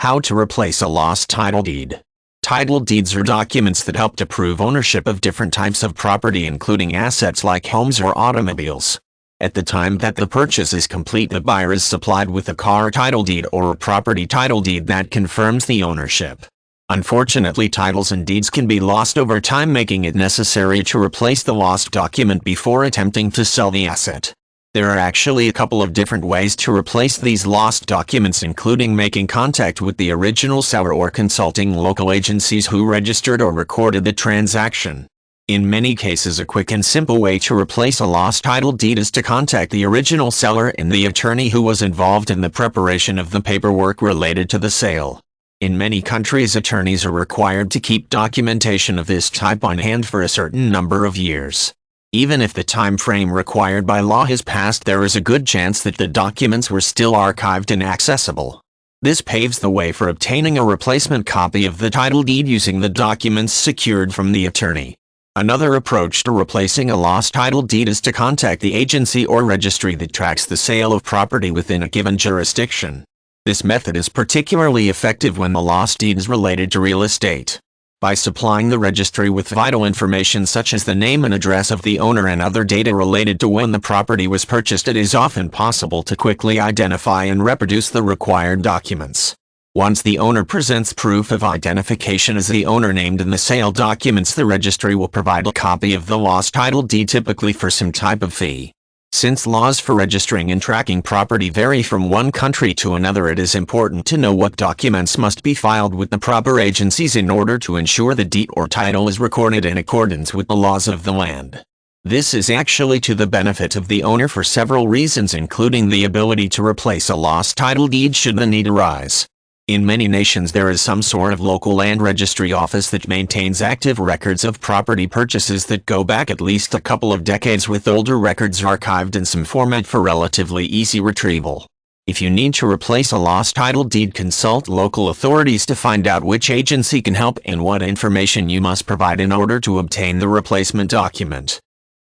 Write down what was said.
How to replace a lost title deed. Title deeds are documents that help to prove ownership of different types of property, including assets like homes or automobiles. At the time that the purchase is complete, the buyer is supplied with a car title deed or a property title deed that confirms the ownership. Unfortunately, titles and deeds can be lost over time, making it necessary to replace the lost document before attempting to sell the asset. There are actually a couple of different ways to replace these lost documents, including making contact with the original seller or consulting local agencies who registered or recorded the transaction. In many cases, a quick and simple way to replace a lost title deed is to contact the original seller and the attorney who was involved in the preparation of the paperwork related to the sale. In many countries, attorneys are required to keep documentation of this type on hand for a certain number of years. Even if the time frame required by law has passed, there is a good chance that the documents were still archived and accessible. This paves the way for obtaining a replacement copy of the title deed using the documents secured from the attorney. Another approach to replacing a lost title deed is to contact the agency or registry that tracks the sale of property within a given jurisdiction. This method is particularly effective when the lost deed is related to real estate. By supplying the registry with vital information such as the name and address of the owner and other data related to when the property was purchased, it is often possible to quickly identify and reproduce the required documents. Once the owner presents proof of identification as the owner named in the sale documents, the registry will provide a copy of the lost title deed, typically for some type of fee. Since laws for registering and tracking property vary from one country to another, it is important to know what documents must be filed with the proper agencies in order to ensure the deed or title is recorded in accordance with the laws of the land. This is actually to the benefit of the owner for several reasons, including the ability to replace a lost title deed should the need arise. In many nations, there is some sort of local land registry office that maintains active records of property purchases that go back at least a couple of decades, with older records archived in some format for relatively easy retrieval. If you need to replace a lost title deed, consult local authorities to find out which agency can help and what information you must provide in order to obtain the replacement document.